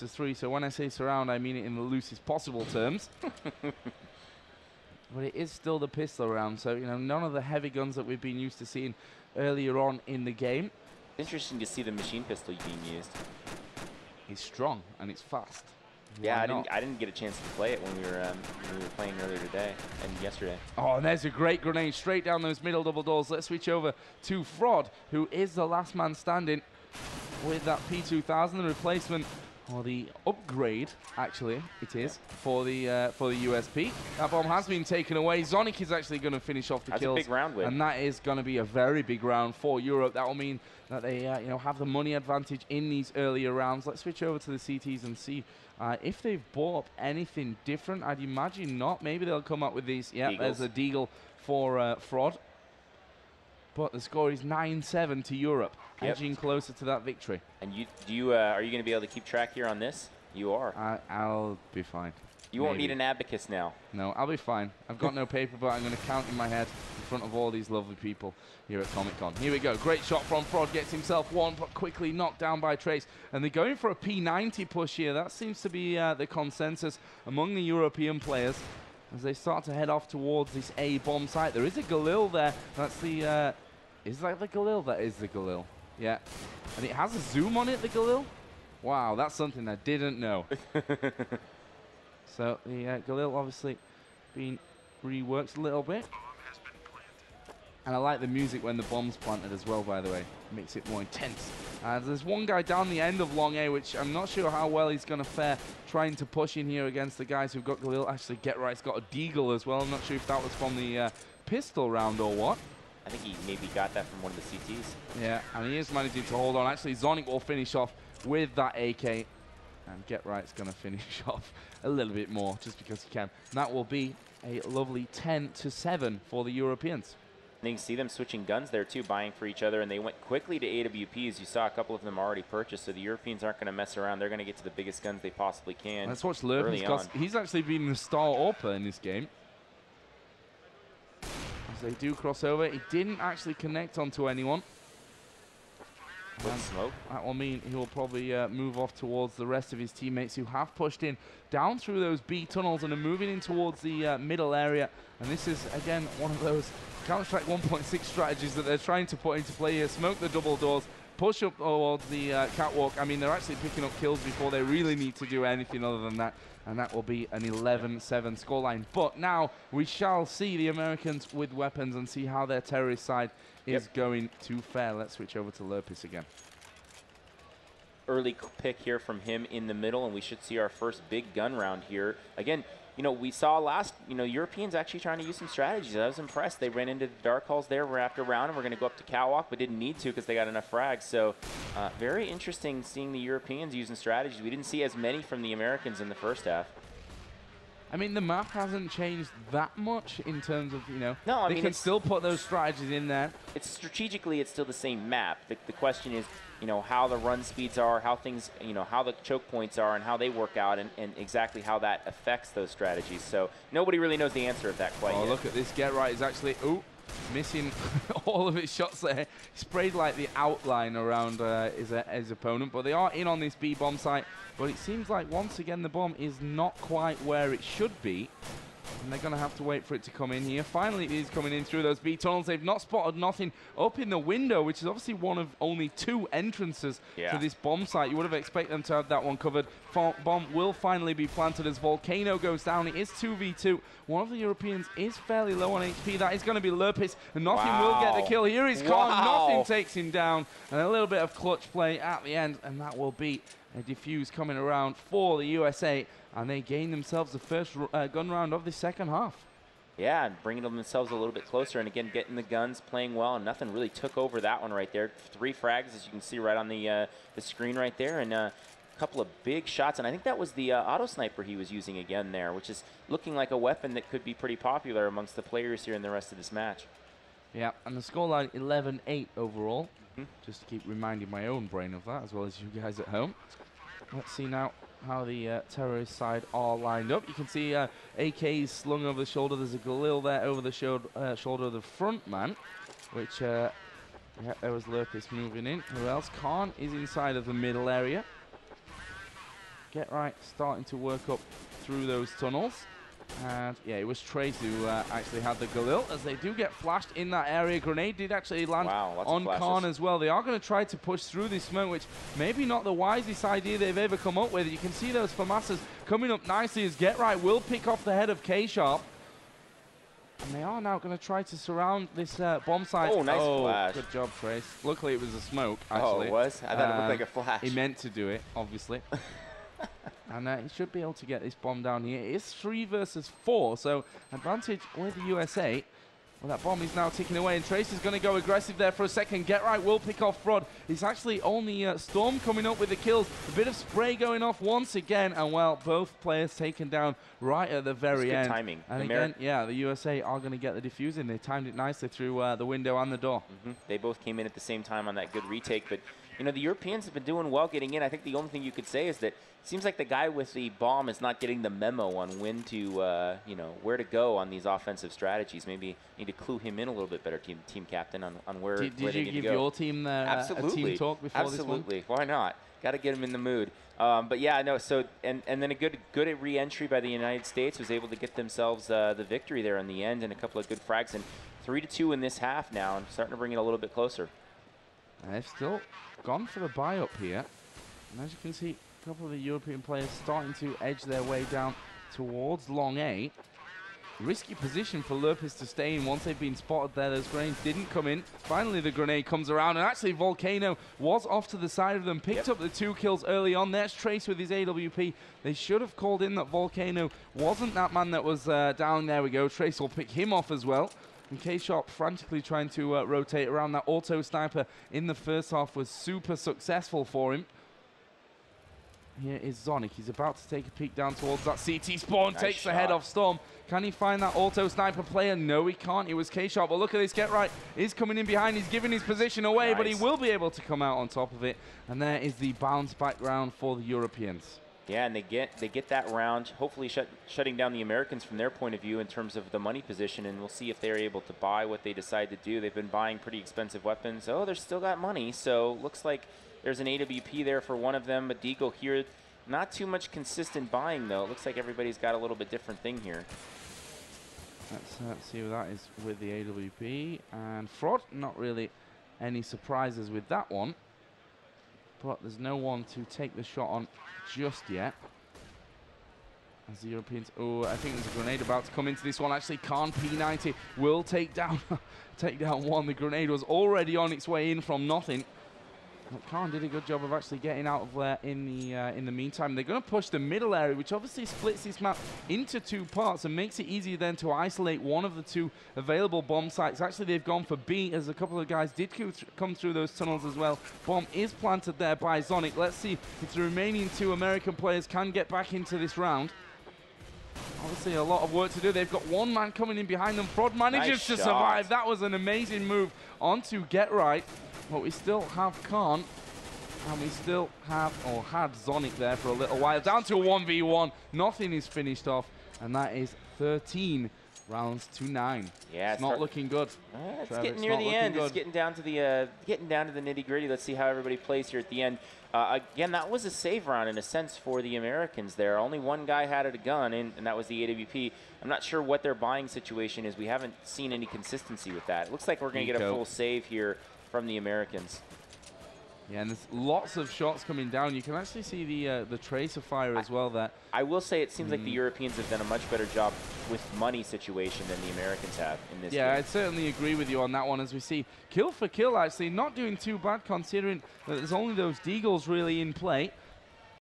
3, so when I say surround, I mean it in the loosest possible terms. But it is still the pistol round, so none of the heavy guns that we've been used to seeing earlier on in the game. Interesting to see the machine pistol being used. It's strong and it's fast. Yeah, I didn't get a chance to play it when we were playing earlier today and yesterday. Oh, and there's a great grenade straight down those middle double doors. Let's switch over to Frod, who is the last man standing with that P2000, the replacement. Or the upgrade, actually, it is, for the USP. That bomb has been taken away. Zonic is actually going to finish off the kills. That's a big round win. And that is going to be a very big round for Europe. That will mean that they have the money advantage in these earlier rounds. Let's switch over to the CTs and see if they've bought up anything different. I'd imagine not. Maybe they'll come up with these. Yeah, there's a deagle for Frod. But the score is 9-7 to Europe, edging closer to that victory. And are you going to be able to keep track here on this? You are. I'll be fine. You won't need an abacus now. No, I'll be fine. I've got no paper, but I'm going to count in my head in front of all these lovely people here at Comicon. Here we go. Great shot from Frod. Gets himself one, but quickly knocked down by Trace. And they're going for a P90 push here. That seems to be the consensus among the European players as they start to head off towards this A bomb site. There is a Galil there. That's the... Is that the Galil? That is the Galil. Yeah. And it has a zoom on it, the Galil? Wow, that's something I didn't know. So the Galil obviously being reworked a little bit. And I like the music when the bomb's planted as well, by the way. It makes it more intense. There's one guy down the end of Long A, which I'm not sure how well he's going to fare trying to push in here against the guys who've got Galil. Actually, eg.usa's got a deagle as well. I'm not sure if that was from the pistol round or what. I think he maybe got that from one of the CTs. Yeah, and he is managing to hold on. Actually, Zonic will finish off with that AK. And eg.usa's going to finish off a little bit more just because he can. And that will be a lovely 10-7 for the Europeans. And you can see them switching guns there too, buying for each other. And they went quickly to AWPs. You saw a couple of them already purchased. So the Europeans aren't going to mess around. They're going to get to the biggest guns they possibly can. Let's watch Lurpis. He's actually been the star AWPer in this game. They do cross over. He didn't actually connect onto anyone. Smoke. That will mean he will probably move off towards the rest of his teammates who have pushed in down through those B tunnels and are moving in towards the middle area. And this is, again, one of those Counter-Strike 1.6 strategies that they're trying to put into play here. Smoke the double doors, push up towards the catwalk. I mean, they're actually picking up kills before they really need to do anything other than that. And that will be an 11-7 scoreline. But now we shall see the Americans with weapons and see how their terrorist side is going to fare. Let's switch over to Lurpis again. Early pick here from him in the middle, and we should see our first big gun round here. Again, we saw last, Europeans actually trying to use some strategies. I was impressed. They ran into the dark halls there after round, and we're going to go up to catwalk, but didn't need to because they got enough frags. So very interesting seeing the Europeans using strategies. We didn't see as many from the Americans in the first half. I mean, the map hasn't changed that much in terms of, No, I mean, they can still put those strategies in there. It's strategically, it's still the same map. The question is, how the run speeds are, how things, how the choke points are, and how they work out, and exactly how that affects those strategies. So nobody really knows the answer of that quite yet. Oh, look at this. eg.usa is actually, missing all of his shots there. He sprayed like the outline around his opponent, but they are in on this B bomb site. But it seems like once again the bomb is not quite where it should be, and they're going to have to wait for it to come in here. Finally, it is coming in through those B tunnels. They've not spotted nothing up in the window, which is obviously one of only 2 entrances to this bomb site. You would have expected them to have that one covered. Bomb will finally be planted as Volcano goes down. It is 2v2. One of the Europeans is fairly low on HP. That is going to be Lurpis, and nothing will get the kill. Here is Khan. Nothing takes him down, and a little bit of clutch play at the end, and that will be a defuse coming around for the USA, and they gain themselves the first gun round of the second half. Yeah, and bringing themselves a little bit closer, and again, getting the guns, playing well, and nothing really took over that one right there. 3 frags, as you can see right on the screen right there, and a couple of big shots, and I think that was the auto sniper he was using again there, which is looking like a weapon that could be pretty popular amongst the players here in the rest of this match. Yeah, and the scoreline 11-8 overall. Just to keep reminding my own brain of that, as well as you guys at home. Let's see now how the terrorist side are lined up. You can see AKs slung over the shoulder. There's a Galil there over the shoulder of the front man, which, yeah, there was Lurpis moving in. Who else? Khan is inside of the middle area. Get Right starting to work up through those tunnels. And yeah, it was Trace who actually had the Galil, as they do get flashed in that area. Grenade did actually land on Khan as well. They are going to try to push through this smoke, which maybe not the wisest idea they've ever come up with. You can see those FAMASas coming up nicely as Get Right will pick off the head of K-Sharp. And they are now going to try to surround this bomb site. Oh, nice flash. Good job, Trace. Luckily, it was a smoke, actually. Oh, it was? I thought it looked like a flash. He meant to do it, obviously. And he should be able to get this bomb down here. It is 3 versus 4, so advantage with the USA. Well, that bomb is now ticking away, and Trace is going to go aggressive there for a second. Get Right will pick off Fraud. It's actually only Storm coming up with the kills. A bit of spray going off once again, and well, both players taken down right at the very end. Good timing. And again, yeah, the USA are going to get the defusing. They timed it nicely through the window and the door. They both came in at the same time on that good retake, but you know, the Europeans have been doing well getting in. I think the only thing you could say is that it seems like the guy with the bomb is not getting the memo on when to, you know, where to go on these offensive strategies. Maybe need to clue him in a little bit better, team captain, on where, did where they you need give to go. your team a team talk before this one? Absolutely. Why not? Got to get him in the mood. But yeah, no. So and then a good re-entry by the United States was able to get themselves the victory there in the end, and a couple of good frags. And 3-2 in this half now, and starting to bring it a little bit closer. They've still gone for the buy up here, and as you can see, a couple of the European players starting to edge their way down towards long A. Risky position for Lurpis to stay in once they've been spotted there. Those grenades didn't come in. Finally, the grenade comes around, and actually Volcano was off to the side of them, picked up the 2 kills early on. There's Trace with his AWP. They should have called in that Volcano wasn't that man that was down. There we go. Trace will pick him off as well. And K-Sharp frantically trying to rotate around. That auto sniper in the first half was super successful for him. Here is Zonic. He's about to take a peek down towards that CT spawn. Nice takes shot. the head off Storm. Can he find that auto sniper player? No, he can't. It was K-Sharp. But look at this. Get Right is coming in behind. He's giving his position away, but he will be able to come out on top of it. And there is the bounce back round for the Europeans. Yeah, and they get that round, hopefully shutting down the Americans from their point of view in terms of the money position, and we'll see if they're able to buy what they decide to do. They've been buying pretty expensive weapons. Oh, they're still got money, so looks like there's an AWP there for one of them. But Deagle here, not too much consistent buying, though. It looks like everybody's got a little bit different thing here. Let's see what that is with the AWP. And Fraud, not really any surprises with that one. But there's no one to take the shot on just yet. As the Europeans, oh, I think there's a grenade about to come into this one. Actually, Khan P90 will take down one. The grenade was already on its way in from nothing. But Khan did a good job of actually getting out of there in the meantime. They're going to push the middle area, which obviously splits this map into 2 parts and makes it easier then to isolate one of the 2 available bomb sites. Actually, they've gone for B, as a couple of guys did come through those tunnels as well. Bomb is planted there by Zonic. Let's see if the remaining 2 American players can get back into this round. Obviously, a lot of work to do. They've got 1 man coming in behind them. Fraud manages to survive. That was an amazing move onto Get Right. But we still have Khan, and we still have, or had Zonic there for a little while. Down to a 1v1. Nothing is finished off, and that is 13 rounds to 9. Yeah, it's not looking good. It's getting near the end. It's getting down to the nitty-gritty. Let's see how everybody plays here at the end. Again, that was a save round in a sense for the Americans there. Only 1 guy had a gun, and that was the AWP. I'm not sure what their buying situation is. We haven't seen any consistency with that. It looks like we're going to get a full save here from the Americans. Yeah, and there's lots of shots coming down. You can actually see the tracer fire as well there. I will say it seems like the Europeans have done a much better job with money situation than the Americans have in this game. I'd certainly agree with you on that one, as we see kill for kill actually not doing too bad considering that there's only those Deagles really in play.